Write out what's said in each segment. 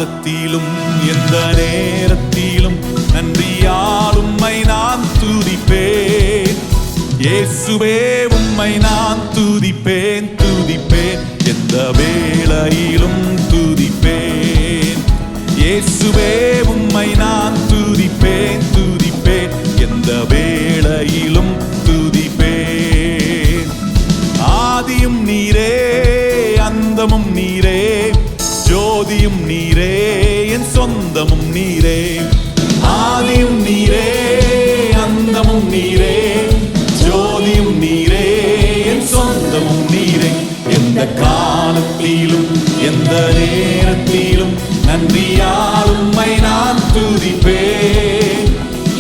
காலத்திலும் எந்த நேரத்திலும் நன்றியால் உம்மை நான் துதிப்பேன். இயேசுவே உம்மை நான் துதிப்பேன் துதிப்பேன், எந்த வேளையிலும் துதிப்பேன். இயேசுவே உம்மை நான் துதிப்பேன் துதிப்பேன், எந்த வேளையிலும் துதிப்பேன். ஆதியும் நீரே அந்தமும் நீரே, ஜோதியும் நீரே என் சொந்தமும் நீரே. ஆதியும் நீரே அந்தமும் நீரே, ஜோதியும் நீரே என் சொந்தமும் நீரே. எந்த காலத்திலும் எந்த நேரத்திலும் நன்றியால் உம்மை நான் துதிப்பேன்.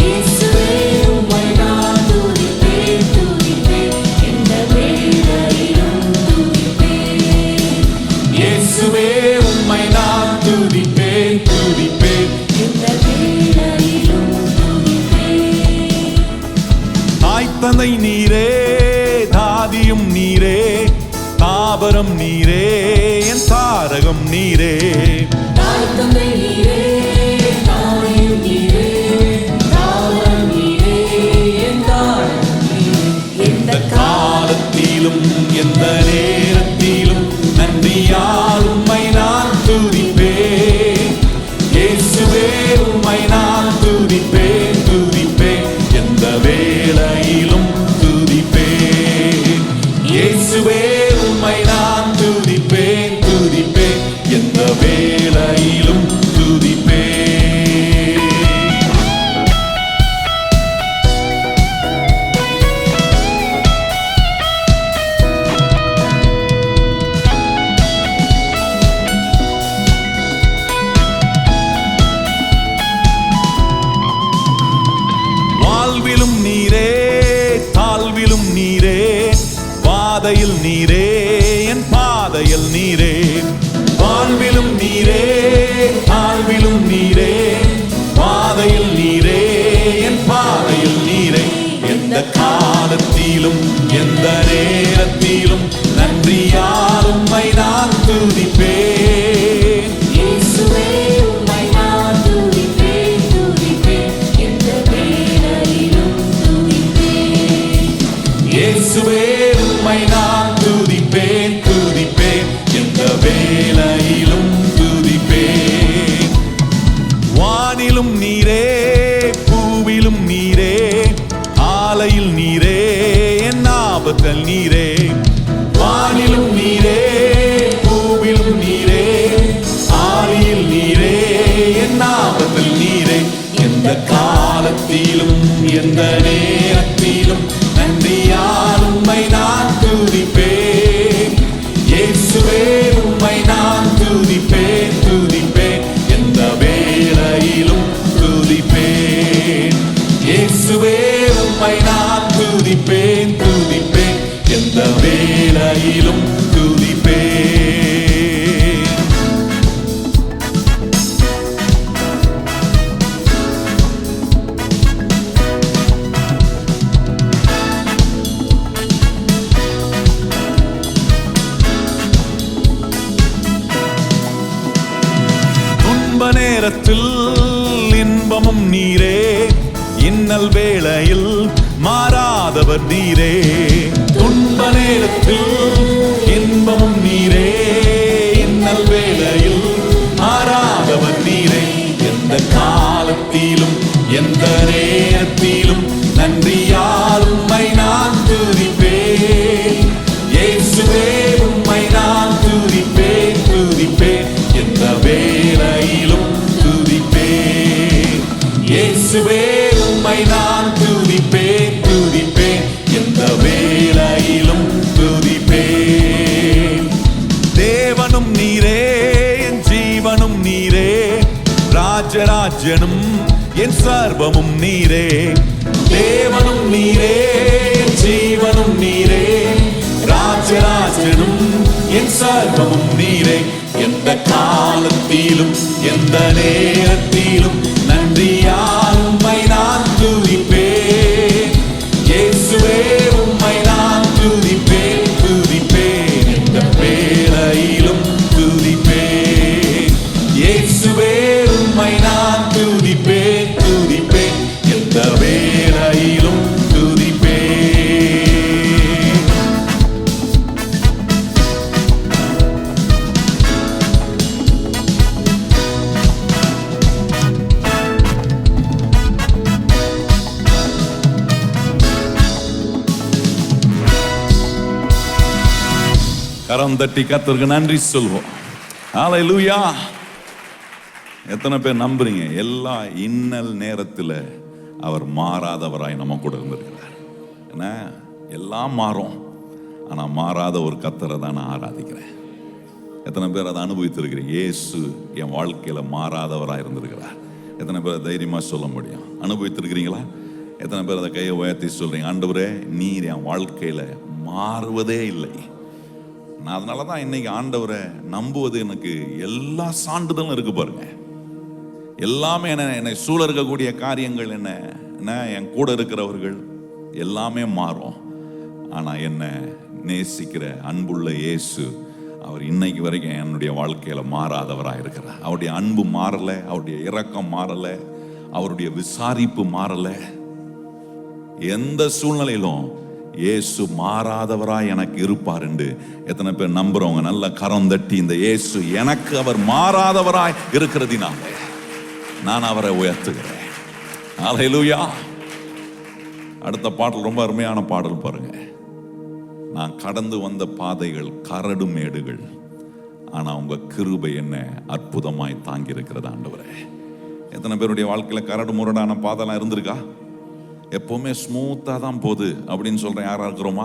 இயேசுவே உம்மை நான் துதிப்பேன் துதிப்பேன், எந்த வேளையிலும் துதிப்பேன். இயேசுவே உம்மை நான் துதிப்பேன் துதிப்பேன், எந்த வேளையிலும் துதிப்பேன். தாய் தந்தை நீரே தாதியும் நீரே, தாபரம் நீரே என் தாரகம் நீரே. தாய் தந்தை நீரே, தாயும் நீரே, தாவரம் நீரே, என் தாரம் நீரே. எந்த காலத்திலும் எந்த நேரத்திலும் நன்றியால் உம்மை நான் துதிப்பேன். இயேசுவே உம்மை நான் துதிப்பேன் துதிப்பேன், எந்த வேளையிலும் துதிப்பேன். இயேசுவே உம்மை நான் துதிப்பேன் துதிப்பேன், எந்த வேளையிலும் துதிப்பேன். வாழ்விலும் நீரே தாழ்விலும் நீரே, பாதையில் நீரே என் பாதையில் நீரே. வாழ்விலும் நீரே தாழ்விலும் நீரே, பாதையில் நீரே என் பாதையில் நீரே. எந்த காலத்திலும் எந்த நேரத்திலும் நன்றியால் உம்மை நான் துதிப்பேன். இயேசுவே உம்மை நான் துதிப்பேன் துதிப்பேன், எந்த வேளையிலும் துதிப்பேன். இயேசுவே உம்மை நான் துதிப்பேன் துதிப்பேன், எந்த வேளையிலும் துதிப்பேன். வானிலும் நீரே பூவிலும் நீரே, ஆலையில் நீரே என் ஆபத்தில் நீரே. வானிலும் நீரே பூவிலும் நீரே, ஆலையில் நீரே என் ஆபத்தில் நீரே. எந்த காலத்திலும் எந்த நேரத்திலும் நன்றியால் உம்மை நான் துதிப்பேன். இயேசுவே உம்மை நான் துதிப்பேன் துதிப்பேன், எந்த வேளையிலும் துதிப்பேன். இயேசுவே உம்மை நான் துதிப்பேன் துதிப்பேன், எந்த வேளையிலும் துதிப்பேன். துன்ப நேரத்தில் இன்பமும் நீரே, இன்னல் வேளையில் மாறாதவர் நீரே. துன்ப நேரத்தில் இன்பமும் நீரே, இன்னல் வேளையில் மாறாதவர் நீரே. எந்த காலத்திலும் எந்த நேரத்திலும் நன்றியால் உம்மை நான் துதிப்பேன். இயேசுவே உம்மை நான் துதிப்பேன் துதிப்பேன், எந்த வேளையிலும் துதிப்பேன். இயேசுவே உம்மை நான் துதிப்பேன் துதிப்பேன், எந்த வேளையிலும் துதிப்பேன். தேவனும் நீரே என் ஜீவனும் நீரே, ராஜராஜனும் என் சர்வமும் நீரே. தேவனும் நீரே என் ஜீவனும் நீரே, ராஜராஜனும் என் சர்வமும் நீரே. எந்த காலத்திலும் எந்த நேரத்திலும் நன்றியால் உம்மை நான் துதிப்பேன். இயேசுவே உம்மை நான் துதிப்பேன் துதிப்பேன், எந்த வேளையிலும் துதிப்பேன். இயேசுவே கரம் தட்டி கர்த்தருக்கு நன்றி சொல்வோம். ஹல்லேலூயா. எத்தனை பேர் நம்புறீங்க? எல்லா இன்னல் நேரத்தில் அவர் மாறாதவராய் நம்ம கூட இருந்திருக்கிறார். என்ன எல்லாம் மாறும், ஆனால் மாறாத ஒரு கர்த்தரை தான் நான் ஆராதிக்கிறேன். எத்தனை பேர் அதை அனுபவித்திருக்கிறீங்க? இயேசு என் வாழ்க்கையில் மாறாதவராக இருந்திருக்கிறார். எத்தனை பேர் தைரியமாக சொல்ல முடியும்? அனுபவித்திருக்கிறீங்களா? எத்தனை பேர் அதை கையை உயர்த்தி சொல்றீங்க, ஆண்டவரே நீர் என் வாழ்க்கையில் மாறுவதே இல்லை. நான் அதனால தான் இன்னைக்கு ஆண்டவரை நம்புவது எனக்கு எல்லா சான்றிதழும் இருக்கு பாருங்க. எல்லாமே என்னை சூழ இருக்கக்கூடிய காரியங்கள் என்ன என் கூட இருக்கிறவர்கள் எல்லாமே மாறும். ஆனால் என்ன நேசிக்கிற அன்புள்ள இயேசு அவர் இன்னைக்கு வரைக்கும் என்னுடைய வாழ்க்கையில மாறாதவராக இருக்கிறார். அவருடைய அன்பு மாறல, அவருடைய இரக்கம் மாறல, அவருடைய விசாரிப்பு மாறல. எந்த சூழ்நிலையிலும் இயேசு மாறாதவராய் எனக்கு இருப்பார் என்று எத்தனை பேர் நம்புறவங்க? நல்ல கரம் தட்டி இந்த இயேசு எனக்கு அவர் மாறாதவராய் இருக்கிறதினாலே நான் அவரை உயர்த்துகிறேன். ஹல்லேலூயா. அடுத்த பாடல் ரொம்ப அருமையான பாடல் பாருங்க. நான் கடந்து வந்த பாதைகள் கரடு மேடுகள், ஆனா உங்க கிருபை என்ன அற்புதமாய் தாங்கி இருக்கிறது ஆண்டவரே. எத்தனை பேருடைய வாழ்க்கையில கரடு முரடான பாதைலாம் இருந்திருக்கா? எப்பவுமே ஸ்மூத்தா தான் போகுது அப்படின்னு சொல்றேன். யாரா இருக்கிறோமா?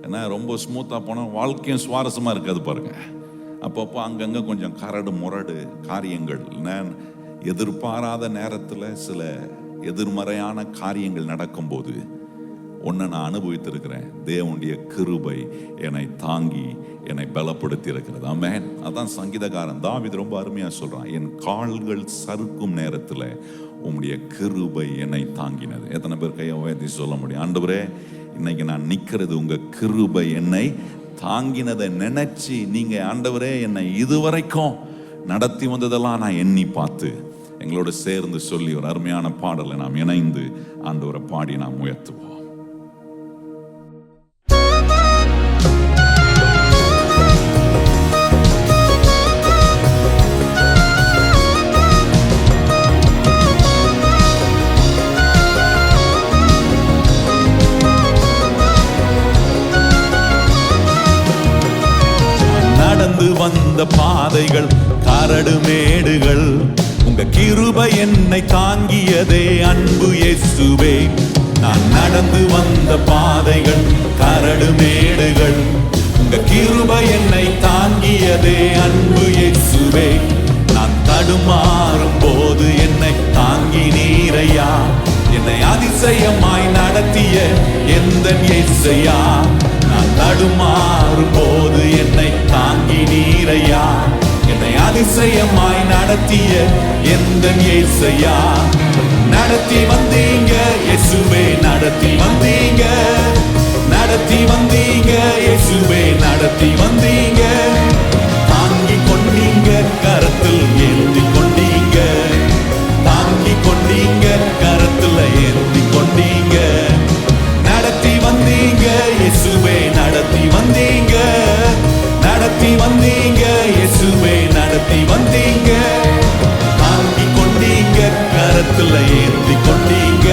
ஏன்னா ரொம்ப ஸ்மூத்தா போனா வாழ்க்கையும் சுவாரஸ்யமா இருக்காது பாருங்க. அப்பப்போ அங்கங்க கொஞ்சம் கரடு முரடு காரியங்கள், எதிர்பாராத நேரத்தில் சில எதிர்மறையான காரியங்கள் நடக்கும்போது ஒன்றை நான் அனுபவித்திருக்கிறேன். தேவனுடைய கிருபை என்னை தாங்கி என்னை பலப்படுத்தி இருக்கிறது. ஆமென். அதான் சங்கீதக்காரன் தாவீது ரொம்ப அருமையா சொல்றான், என் கால்கள் சறுக்கும் நேரத்தில் உம்முடைய கிருபை என்னை தாங்கினது. எத்தனை பேர் கையை உயர்த்தி சொல்ல முடியும், ஆண்டவரே இன்னைக்கு நான் நிற்கிறது உங்க கிருபை என்னை தாங்கினதை நினைச்சு நீங்க ஆண்டவரே என்னை இதுவரைக்கும் நடத்தி வந்ததெல்லாம் நான் எண்ணி பார்த்து எங்களோட சேர்ந்து சொல்லி ஒரு அருமையான பாடலை நாம் இணைந்து ஆண்டவரை பாடி நாம் உயர்த்துவோம். நடந்து வந்த பாதைகள் கரடு மேடுகள், உங்க கிருபை என்னை தாங்கியதே அன்பு இயேசுவே. நான் நடந்து வந்த பாதைகள் கரடு மேடுகள், உங்க கிருபை என்னை தாங்கியதே அன்பு இயேசுவே. நான் தடுமாறும் போது என்னை தாங்கி நீரையா, என்னை அதிசயமாய் நடத்திய எந்தன் இயேசையா. நான் தடுமாறும் போது என்னை தாங்கி நீரையா, என்னை அதிசயமாய் நடத்திய எந்தன் இயேசையா. நடத்தி வந்தீங்க இயேசுவே, நடத்தி வந்தீங்க, நடத்தி வந்தீங்க இயேசுவே, நடத்தி வந்தீங்க. தாங்கி கொண்டீங்க கரத்தில் ஏந்தி கொண்டீங்க, தாங்கி கொண்டீங்க கரத்தில் ஏந்தி கொண்டீங்க. நடத்தி வந்தீங்க இயேசுவே, நடத்தி வந்தீங்க, நடத்தி வந்தீங்க இயேசுவே, நடத்தி வந்தீங்க. தாங்கி கொண்டீங்க கரத்தில் ஏந்தி கொண்டீங்க,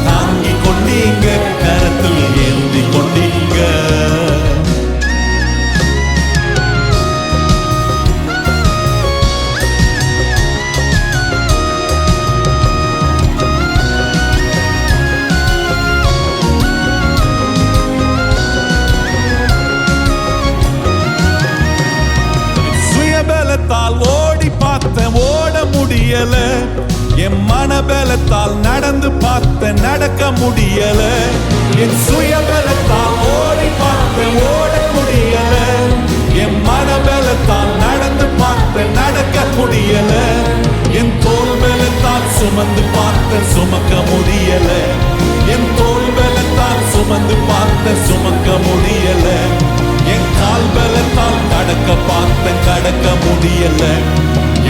தாங்கி கொண்டீங்க கரத்தில் ஏந்தி கொண்டீங்க. ஓடி பார்த்தேன் ஓட முடியல, என் மனபலத்தால் நடந்து பார்த்தேன் நடக்க முடியல. என் சுயபலத்தால் ஓடி பார்த்தேன் ஓட முடியல, என் மனபலத்தால் நடந்து பார்த்தேன் நடக்க முடியல. என் தோள் பலத்தால் சுமந்து பார்த்தேன் சுமக்க முடியல, என் தோள் பலத்தால் சுமந்து பார்த்தேன் சுமக்க முடியல. என் கால் பலத்தால் கடக்க பார்த்தேன் கடக்க முடியல,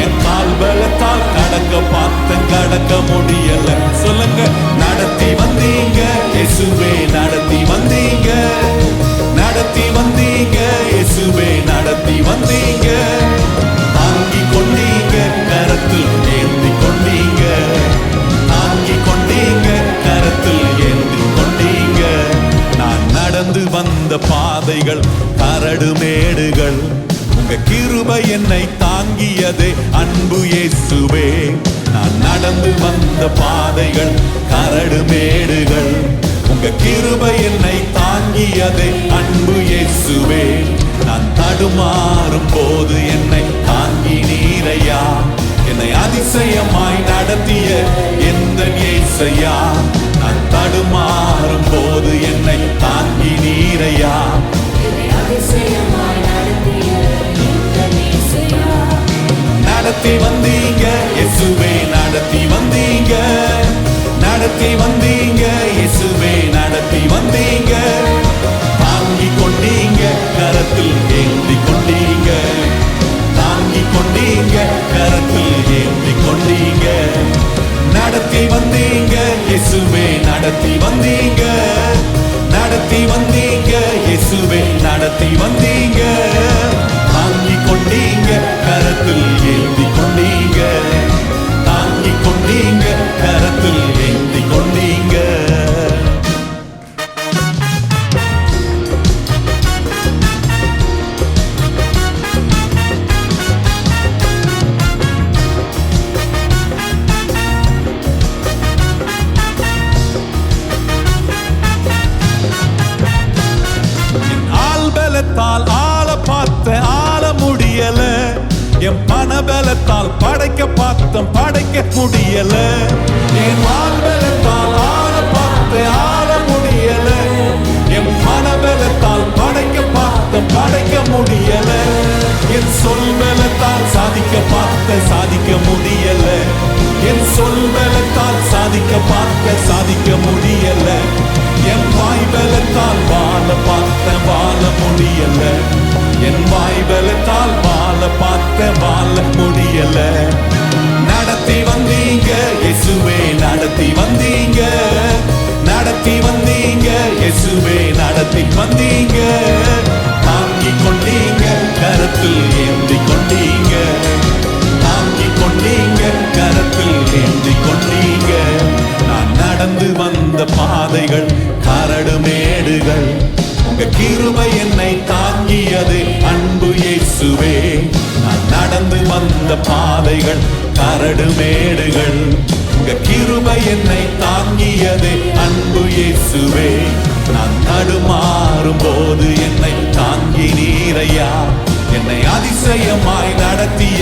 என் கால் பலத்தால் கடக்க பார்த்தேன் கடக்க முடியல. சொல்லுங்க, நடத்தி வந்தீங்க இயேசுவே, நடத்தி வந்தீங்க, நடத்தி வந்தீங்க இயேசுவே, நடத்தி வந்தீங்க. தாங்கி கொண்டீங்க கரத்தில் ஏந்தி கொண்டீங்க, தாங்கி கொண்டீங்க கரத்தில் ஏந்தி கொண்டீங்க. நான் நடந்து வந்த பாதைகள் கரடு உங்க கிருபை என்னை தாங்கியதே அன்பு இயேசுவே. நான் நடந்து வந்த பாதைகள் கரடு மேடுகள், உங்க கிருபை என்னை தாங்கியதே அன்பு இயேசுவே. நான் தடுமாறும் போது என்னை தாங்கி நீரையா, என்னை அதிசயமாய் நடத்திய எந்த இயேசையா. நான் தடுமாறும் போது என்னை தாங்கி நீரையா, நடத்தி வந்தீங்க இயேசுவே, நடத்தி வந்தீங்க, நடத்தி வந்தீங்க இயேசுவே, நடத்தி வந்தீங்க. தாங்கி கொண்டீங்க கரத்தில் ஏந்தி கொண்டீங்க, தாங்கி கொண்டீங்க கரத்தில் ஏந்தி கொண்டீங்க. நடத்தி வந்தீங்க இயேசுவே, நடத்தி வந்தீங்க, நடத்தி வந்தீங்க இயேசுவே, நடத்தி வந்தீங்க. தாங்கி கொண்டீங்க கரத்தில் ஏந்தி கொண்டீங்க, தாங்கி கொண்டீங்க கரத்தில் ஏந்தி கொண்டீங்க. பலத்தால் ஆள பார்த்த ஆள முடியல, என் பண பலத்தால் படைக்க பார்த்தம் படைக்க முடியல. என் ஆள் பலத்தால் ஆள பார்த்த ஆள முடியல, என் பண பலத்தால் படைக்க பார்த்தம் படைக்க முடியல. என் சொல் பலத்தால் சாதிக்க பார்த்த சாதிக்க முடியல, என் சொல் பலத்தால் சாதிக்க பார்த்த சாதிக்க முடியல. என் வாய் பலத்தால் வாழ பார்த்த வாழ முடியல, என் வாய் பலத்தால் வாழ பார்த்த வாழ முடியல. நடத்தி வந்தீங்க இயேசுவே, நடத்தி வந்தீங்க, நடத்தி வந்தீங்க இயேசுவே, நடத்தி வந்தீங்க. தாங்கி கொண்டீங்க கரத்தில் ஏந்தி கொண்டீங்க, தாங்கி கொண்டீங்க கரத்தில் ஏந்தி கொண்டீங்க. நான் நடந்து வந்த பாதைகள் கரடு மேடுகள், உங்க கிருபை என்னை தாங்கியது அன்பு இயேசுவே. நான் நடந்து வந்த பாதைகள் கரடு மேடுகள், உங்க கிருபை என்னை தாங்கியது அன்பு இயேசுவே. நான் தடுமாறும் போது என்னை தாங்கி நீரையா, என்னை அதிசயமாய் நடத்திய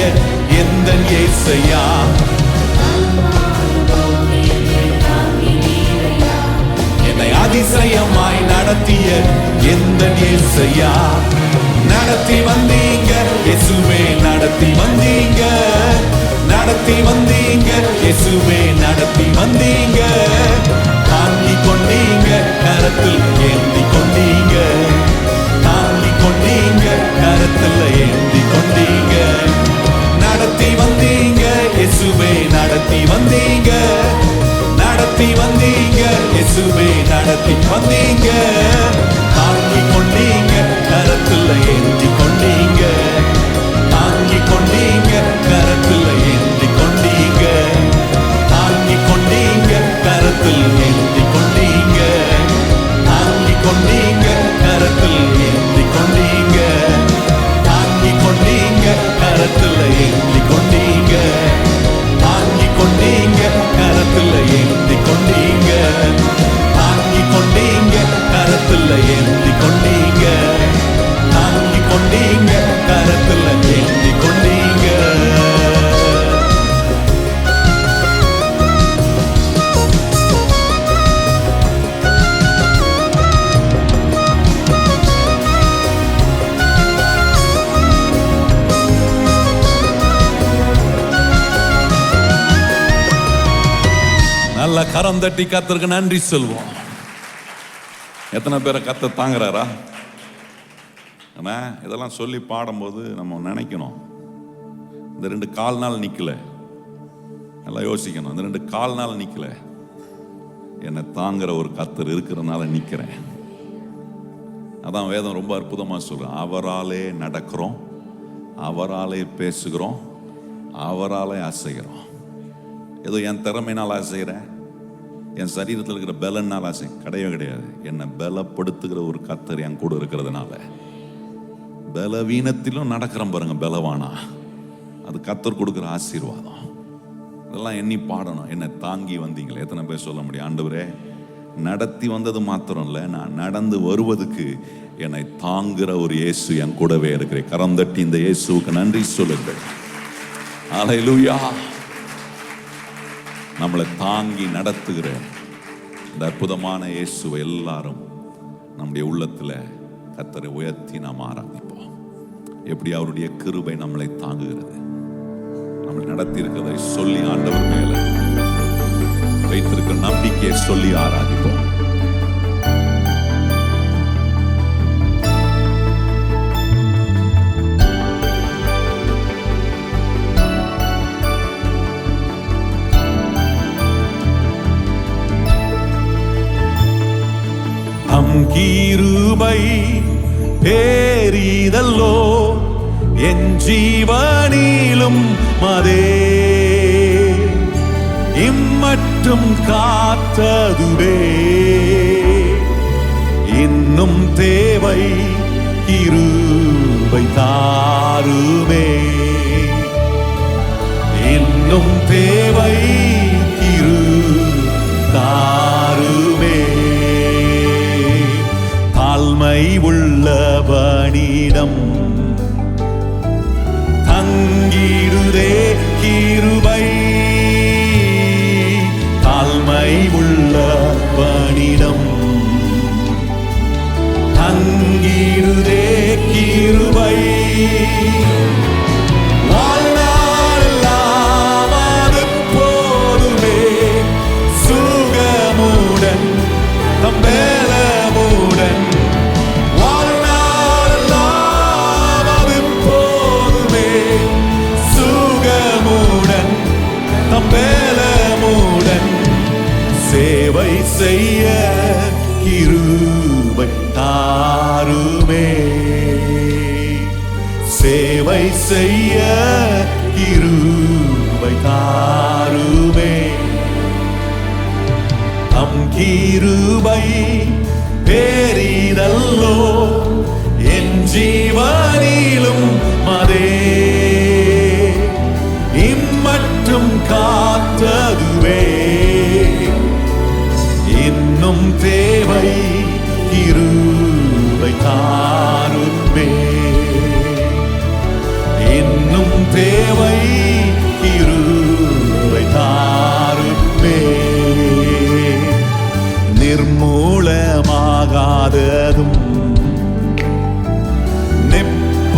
எந்த இயேசையா. என்னை அதிசயமாய் நடத்திய எந்த இயேசையா. நடத்தி வந்தீங்க இயேசுவே, நடத்தி வந்தீங்க, நடத்தி வந்தீங்க இயேசுவே, நடத்தி வந்தீங்க. தாங்கி கொண்டீங்க கரத்தில் ஏந்தி கொண்டீங்க, தாங்கி கொண்டீங்க கரத்தில் ஏந்தி கொண்டீங்க. நடத்தி வந்தீங்க இயேசுவே, நடத்தி வந்தீங்க, நடத்தி வந்தீங்க இயேசுவே, நடத்தி வந்தீங்க. தாங்கி கொண்டீங்க கரத்தில் ஏந்தி கொண்டீங்க, தாங்கி கொண்டீங்க கரத்தில் ஏந்தி கொண்டீங்க, தாங்கி கொண்டீங்க கரத்தில் ஏந்தி கொண்டீங்க, தாங்கி கொண்டீங்க கரத்தில் ஏந்தி கொண்டீங்க, தாங்கி கொண்டீங்க கரத்தில் ஏந்தி கொண்டீங்க, தாங்கி கொண்டீங்க கரத்தில் ஏந்தி கொண்டீங்க, தாங்கி கொண்டீங்க கரத்தில் ஏந்தி கொண்டீங்க, தாங்கி கொண்டீங்க கரத்தில் ஏந்தி கொண்டீங்க. நல்ல கரம் தட்டி கர்த்தருக்கு நன்றி சொல்வோம். எத்தனை பேரை கர்த்தர் தாங்குறாரா? இதெல்லாம் சொல்லி பாடும்போது நம்ம நினைக்கணும், இந்த 2 கால் நாள் நிக்கல, நல்லா யோசிக்கணும். இந்த 2 கால் நாள் நிக்கல, என்னை தாங்குற ஒரு கர்த்தர் இருக்கிறதுனால நிக்கிறேன். அதான் வேதம் ரொம்ப அற்புதமா சொல்றேன். அவராலே நடக்கிறோம், அவராலே பேசுகிறோம், அவராலே அசைகிறோம். ஏதோ என் திறமையினால் அசைகிறேன், என் சரீரத்தில் இருக்கிற பலனால் அசை கிடையவே கிடையாது. என்னை பலப்படுத்துகிற ஒரு கர்த்தர் என் கூட இருக்கிறதுனால, பலவீனத்திலும் நடக்கிறோம் பாருங்க, பலவானா. அது கர்த்தர் கொடுக்குற ஆசீர்வாதம். இதெல்லாம் எண்ணி பாடணும். என்ன தாங்கி வந்தீங்களே, எத்தனை பேர் சொல்ல முடியும், ஆண்டவரே நடத்தி வந்தது மாத்திரம் இல்லை, நான் நடந்து வருவதுக்கு என்னை தாங்குற ஒரு இயேசு என் கூடவே இருக்கிறேன். கரம் தட்டி இந்த இயேசுவுக்கு நன்றி சொல்லுங்கள். அல்லேலூயா. நம்மளை தாங்கி நடத்துகிற இந்த அற்புதமான இயேசுவை எல்லாரும் நம்முடைய உள்ளத்துல கர்த்தரை உயர்த்தி நாம் ஆராதிப்போம். எப்படி அவருடைய கிருபை நம்மளை தாங்குகிறது, நம்மளை நடத்தி இருக்கிறதை சொல்லி ஆண்டவர் மேல வைத்திருக்கிற நம்பிக்கையை சொல்லி ஆராதிப்போம். கிருபை பேரிதல்லோ என் ஜீவனிலும் மதே, இம்மட்டும் காத்ததுவே இன்னும் தேவை கிருபை தாருமே, இன்னும் தேவை கிருபை தாருமே. தாழ்மை உள்ளவனிடம் தங்கிடுதே கிருபை, தாழ்மை உள்ளவனிடம் தங்கிடுதே கிருபை. வாழ்நாளெல்லாம் அது போதுமே, சுகமுடன் தம்பேலமுடன் சேவை செய்ய கிருபை தாருமே, சேவை செய்ய கிருபை தாருமே. தம் கிருபை பேரிதல்லோ என் ஜீவனிலும் மதே, இம்மட்டும் காத்ததுவே இன்னும் தேவை கிருபை தாருமே, இன்னும் தேவை கிருபை தாருமே. நிர்மூலமாகாததும் நிற்ப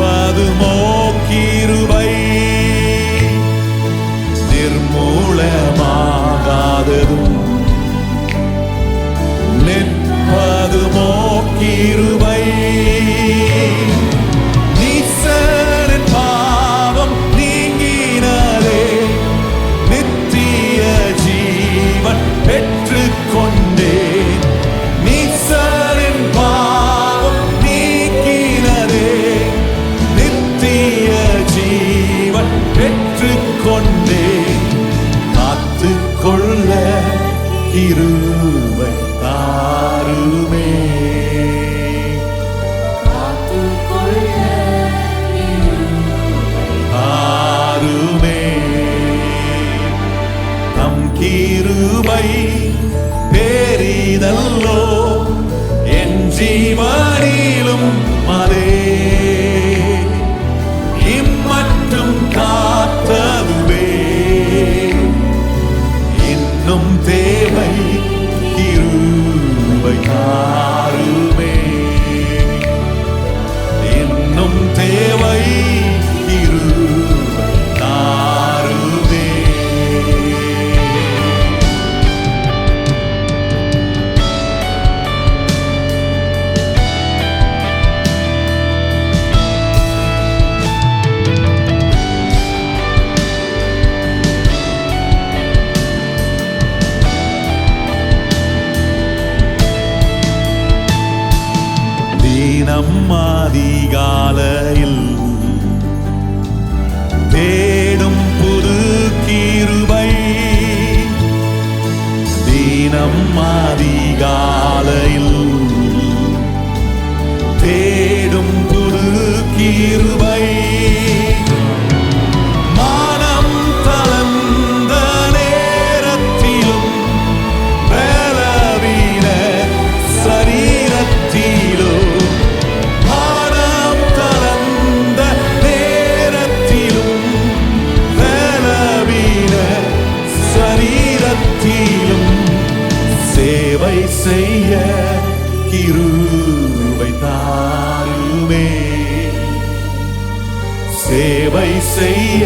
சேவை செய்ய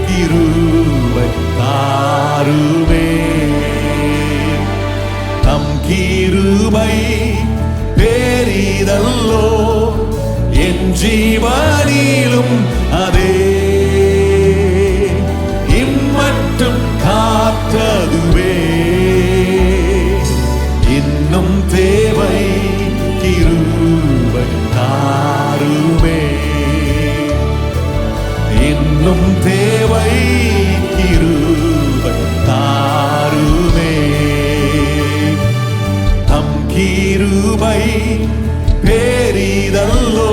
கிருபை தாருமே. தம் கிருபை பெரிதல்லோ, என் ஜீவனிலும் அதே இம்மட்டும் காத்ததுவே. இன்னும் தேவை கிருபை தாருமே. இன்னும் தேவை கிருபை தாருமே. தம் கிருபை பெரிதல்லோ,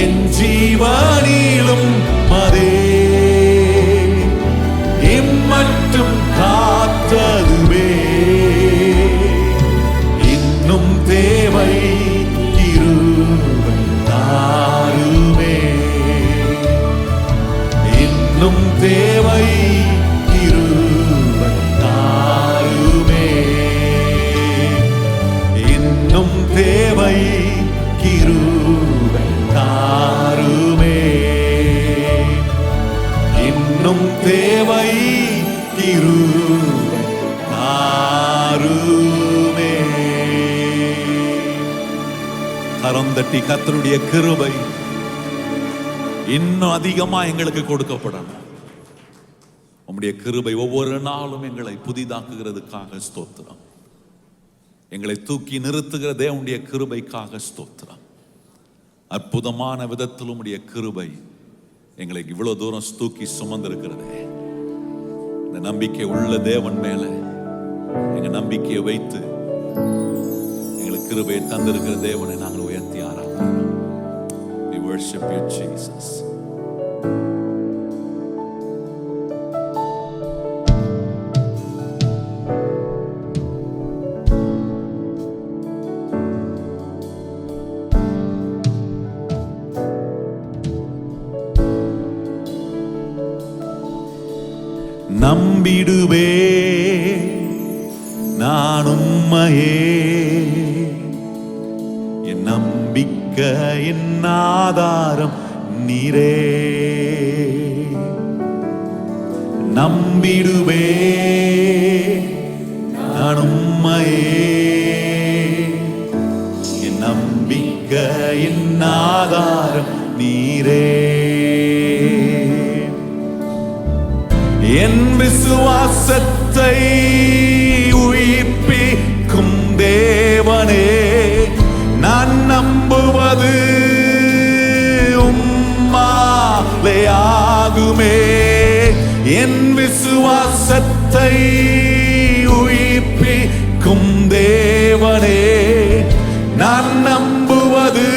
என் ஜீவனிலும் அதே இம்மட்டும் காத்ததுவே. இன்னும் தேவை கிருபை தாருமே. இன்னும் தேவை கிருபை தாருமே. இன்னும் தேவை கிருபை தாருமே. இன்னும் தேவை கிருபை தாருமே. கரம் தட்டி கர்த்தருடைய கிருபை இன்னும் அதிகமா எங்களுக்கு கொடுக்கப்படணும். உம்முடைய கிருபை ஒவ்வொரு நாளும் எங்களை புதிதாக்குகிறதுக்காக ஸ்தோத்திரம். எங்களை தூக்கி நிறுத்துகிற தேவனுடைய கிருபைக்காக ஸ்தோத்திரம். அற்புதமான விதத்தில் உம்முடைய கிருபை எங்களை இவ்வளவு தூரம் தூக்கி சுமந்திருக்கிறதே. இந்த நம்பிக்கை உள்ள தேவன் மேல எங்க நம்பிக்கையை வைத்து எங்களுக்கு கிருபையை தந்திருக்கிற தேவனை நாங்கள் உயர்த்தி ஆராதிக்கிறோம். We worship you, Jesus. நம்பிடுவே நான் உம்மையே, என் நம்பிக்கையின் ஆதாரம் நீரே. நம்பிடுவே நான் உம்மையே, என் நம்பிக்கையின் ஆதாரம் நீரே. என் விசுவாசத்தை உயிர்ப்பிக்கும் தேவனே, நான் நம்புவது உம்மாலே ஆகுமே. என் விசுவாசத்தை உயிர்ப்பிக்கும் தேவனே, நான் நம்புவது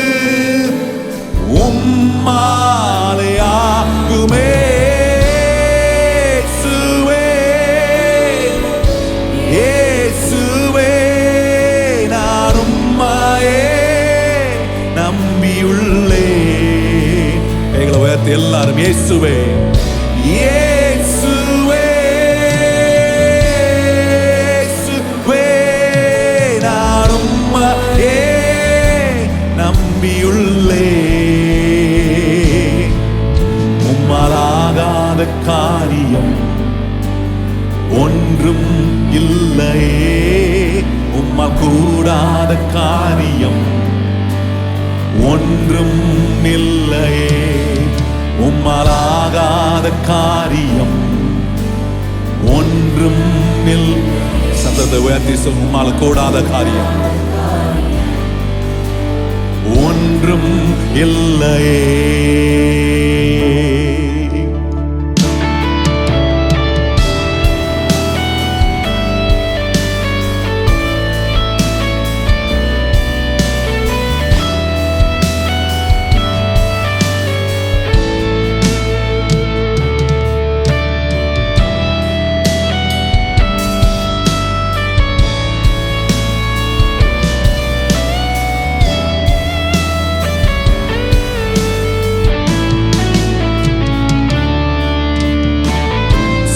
உம்மாலே ஆகுமே. எல்லாரும் இயேசுவே இயேசுவே இயேசுவே, நான் உம்மையே நம்பியுள்ளே. உம்மாலாகாத காரியம் ஒன்றும் இல்லையே, உம்மால் கூடாத காரியம் ஒன்றும் இல்லையே. உம்மாலாகாத காரியம் ஒன்றும் சத்தத்தை உயர்த்தி சொல். உம்மால் கூடாத காரியம் ஒன்றும் இல்லையே.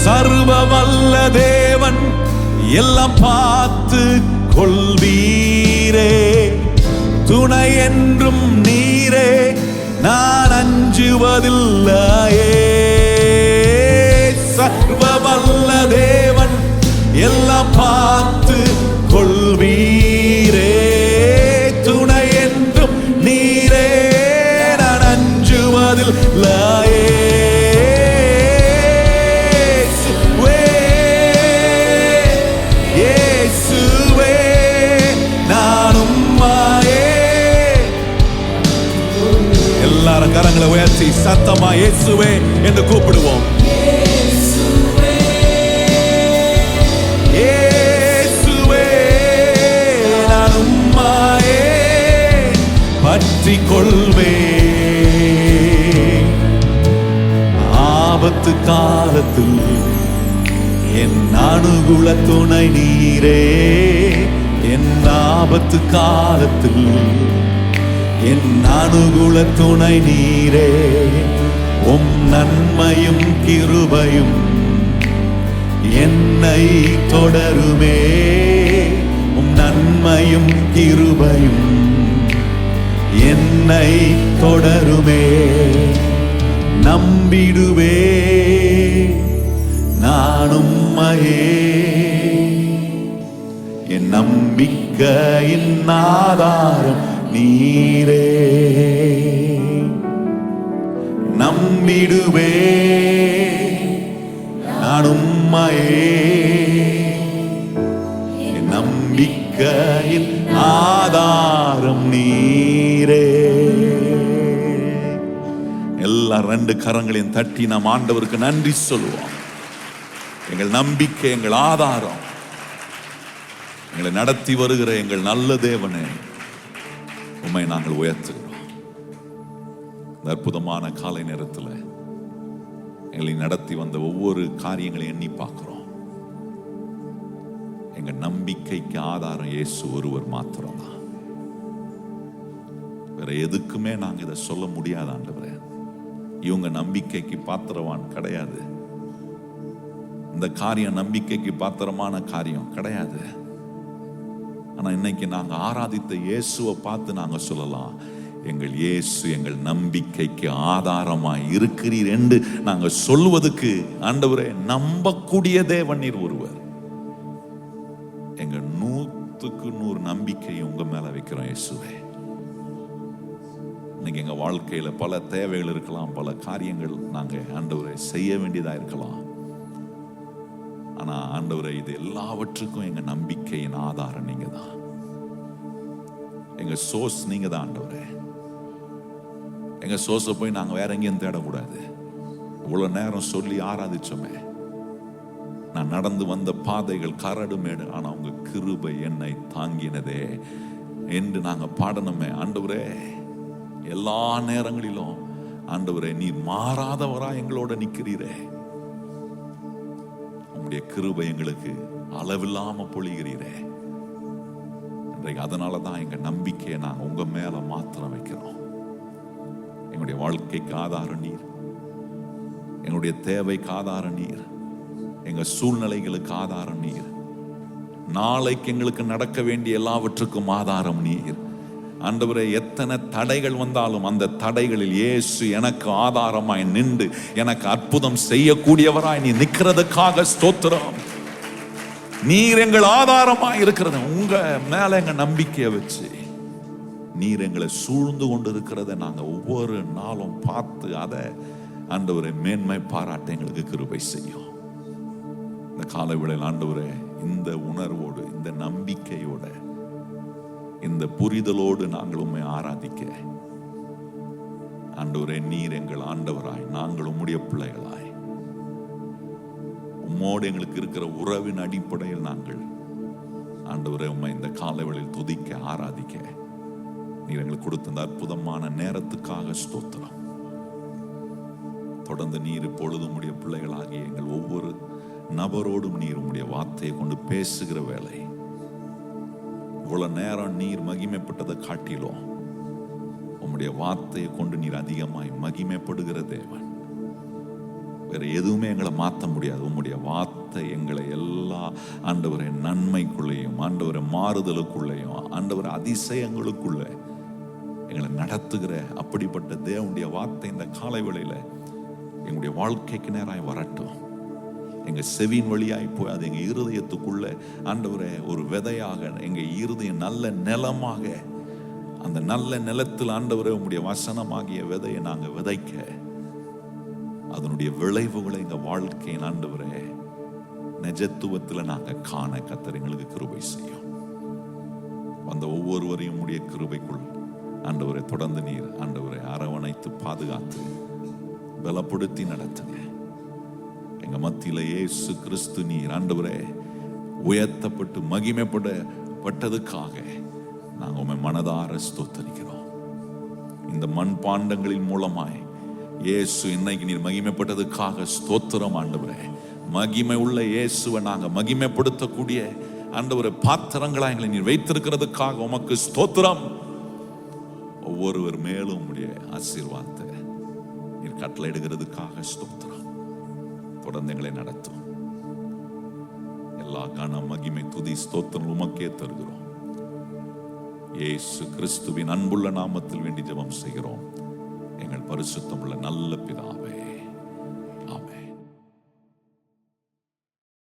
சர்வ வல்ல தேவன் எல்லாம் பார்த்து கொள்வீரே, துணை என்றும் நீரே, நான் அஞ்சி அஞ்சுவதில்லையே. சர்வ வல்ல தேவன் எல்லாம் பார்த்து கொள்வீரே. துணை என்றும் நீரே, நான் அஞ்சுவதில்லையே. எல்லாரும் கரங்களை உயர்த்தி சத்தமா இயேசுவே என்று கூப்பிடுவோம். இயேசுவே, நான் உம்மையே பற்றிக் கொள்வேன். ஆபத்து காலத்தில் என் அனுகூல துணை நீரே. என் ஆபத்து காலத்தில் என் அனுகூல துணை நீரே. உம் நன்மையும் கிருபையும் என்னை தொடருமே. உம் நன்மையும் கிருபையும் என்னை தொடருமே. நம்பிடுவே நான் உம்மையே. என் நம்பிக்கையின் ஆதாரம் நீரே. நம்பிடுவே நான் உம்மையே. என் நம்பிக்கையின் ஆதாரம் நீரே. எல்லா ரெண்டு கரங்களையும் தட்டி நாம் ஆண்டவருக்கு நன்றி சொல்லுவோம். எங்கள் நம்பிக்கை, எங்கள் ஆதாரம், எங்களை நடத்தி வருகிற எங்கள் நல்ல தேவனே, உம்மை நாங்கள் உயர்த்துகிறோம். இந்த அற்புதமான காலை நேரத்தில் எங்களை நடத்தி வந்த ஒவ்வொரு காரியங்களையும் எண்ணி பார்க்கிறோம். எங்க நம்பிக்கைக்கு ஆதாரம் இயேசு ஒருவர் மாத்திரம்தான். வேற எதுக்குமே நாங்க இதை சொல்ல முடியாத ஆண்டவரே. இவங்க நம்பிக்கைக்கு பாத்திரவான் கிடையாது. இந்த காரியம் நம்பிக்கைக்கு பாத்திரமான காரியம் கிடையாது. ஆனா இன்னைக்கு நாங்க ஆராதித்த இயேசுவை பார்த்து நாங்க சொல்லலாம், எங்கள் இயேசு எங்கள் நம்பிக்கைக்கு ஆதாரமாய் இருக்கிறீர் என்று நாங்க சொல்லுவதற்கு ஆண்டவரே நம்பக்கூடிய தேவன் நீர் ஒருவர். எங்க 100க்கு 100 நம்பிக்கையை உங்க மேல வைக்கிறோம் இயேசுவே. இன்னைக்கு எங்க வாழ்க்கையில பல தேவைகள் இருக்கலாம், பல காரியங்கள் நாங்க ஆண்டவரை செய்ய வேண்டியதா இருக்கலாம். ஆனா ஆண்டவரை இது எல்லாவற்றுக்கும் எங்க நம்பிக்கையின் ஆதாரம் நீங்க தான். எங்க சோர்ஸ் நீங்க தான் ஆண்டவரே. எங்க சோர்ஸை போய் நாங்க வேற எங்கேயும் தேடக்கூடாது. இவ்வளவு நேரம் சொல்லி ஆராதிச்சோமே, நான் நடந்து வந்த பாதைகள் கரடு மேடு, ஆனா உங்க கிருபை என்னை தாங்கினதே என்று நாங்க பாடணுமே. ஆண்டவரே, எல்லா நேரங்களிலும் ஆண்டவரே நீர் மாறாதவரா எங்களோட நிக்கிறீரே. உங்களுடைய கிருபை எங்களுக்கு அளவில்லாம பொழிகிறீரே. அதனாலதான் எங்க நம்பிக்கையை நாங்க உங்க மேல மாத்திரம் வைக்கிறோம். எங்களுடைய வாழ்க்கைக்கு ஆதாரம் நீர், எங்களுடைய தேவைக்கு ஆதாரம் நீர், எங்க சூழ்நிலைகளுக்கு ஆதாரம் நீர், நாளைக்கு எங்களுக்கு நடக்க வேண்டிய எல்லாவற்றுக்கும் ஆதாரம் நீர். ஆண்டவரே, எத்தனை தடைகள் வந்தாலும் அந்த தடைகளில் இயேசு எனக்கு ஆதாரமாய் நின்று எனக்கு அற்புதம் செய்யக்கூடியவராய் நீ நிற்கிறதுக்காக ஸ்தோத்திரம். நீர் எங்கள் ஆதாரமாய் இருக்கிறது. உங்க மேல எங்க நம்பிக்கையை வச்சு நீர் எங்களை சூழ்ந்து கொண்டு இருக்கிறத நாங்க ஒவ்வொரு நாளும் பார்த்து அதை ஆண்டவரை மேன்மை பாராட்ட எங்களுக்கு கிருபை செய்யும். இந்த காலை வேளையில் ஆண்டவரே, இந்த உணர்வோடு, இந்த நம்பிக்கையோட, இந்த புரிதலோடு நாங்கள் உம்மை ஆராதிக்க ஆண்டவரே, நீர் எங்கள் ஆண்டவராய், நாங்கள் உம்முடைய பிள்ளைகளாய், உம்மோடு எங்களுக்கு இருக்கிற உறவின் அடிப்படையில் நாங்கள் ஆண்டவரே உம்மை இந்த காலை வேளையில் துதிக்க ஆராதிக்க நீர் எங்களுக்கு கொடுத்த இந்த அற்புதமான நேரத்துக்காக ஸ்தோத்திரம். தொடர்ந்து நீர் இப்பொழுது உம்முடைய பிள்ளைகளாகிய எங்கள் ஒவ்வொரு நபரோடும் நீர் உம்முடைய வார்த்தையை கொண்டு பேசுகிற வேலை. இவ்வளவு நேரம் நீர் மகிமைப்பட்டதை காட்டிலும் உம்முடைய வார்த்தையை கொண்டு நீர் அதிகமாய் மகிமைப்படுகிற தேவன். வேற எதுவுமே எங்களை மாற்ற முடியாது. உம்முடைய வார்த்தை எங்களை எல்லா ஆண்டவரை நன்மைக்குள்ளேயும், ஆண்டவரை மாறுதலுக்குள்ளேயும், ஆண்டவரை அதிசயங்களுக்குள்ள எங்களை நடத்துகிற அப்படிப்பட்ட தேவனுடைய வார்த்தை இந்த காலை வேளையில எங்களுடைய வாழ்க்கைக்கு நேராய் வரட்டும். எங்க செவியின் வழியாய் போய் அது எங்க இருதயத்துக்குள்ள ஆண்டவரே ஒரு விதையாக எங்க இருதயம் நல்ல நிலமாக, அந்த நல்ல நிலத்தில் ஆண்டவரே உங்களுடைய வசனமாகிய விதையை நாங்க விதைக்க அதனுடைய விளைவுகளை எங்க வாழ்க்கையின் ஆண்டவரே நிஜத்துவத்தில் நாங்க காண கர்த்தர் எங்களுக்கு கிருபை செய்யும். அந்த ஒவ்வொருவரையும் உடைய கிருபைக்குள் ஆண்டவரை தொடர்ந்து நீர் ஆண்டவரை அரவணைத்து பாதுகாத்து பலப்படுத்தி நடத்துங்க. எங்க மத்தியில இயேசு கிறிஸ்து நீர் ஆண்டவரே உயர்த்தப்பட்டு மகிமைப்பட்டதுக்காக நாங்க உம்மை மனதார ஸ்தோத்தரிக்கிறோம். இந்த மண்பாண்டங்களின் மூலமாய் இயேசு இன்னைக்கு நீர் மகிமைப்பட்டதுக்காக ஸ்தோத்திரம் ஆண்டவரே. மகிமை உள்ள இயேசுவை நாங்க மகிமைப்படுத்தக்கூடிய ஆண்டவரே பாத்திரங்களா எங்களை நீர் வைத்திருக்கிறதுக்காக உமக்கு ஸ்தோத்திரம். ஒவ்வொருவர் மேலும் உடைய ஆசீர்வாதத்தை நீர் கட்டளையிடுகிறதுக்காக ஸ்தோத்திரம். தொடர்ந்து எங்களை நடத்தும். எல்லா கன மகிமை துதி ஸ்தோத்திரம் உமக்கே தருகிறோம். இயேசு கிறிஸ்துவின் அன்புள்ள நாமத்தில் வேண்டி ஜெபம் செய்கிறோம் எங்கள் பரிசுத்தமுள்ள நல்ல பிதாவே.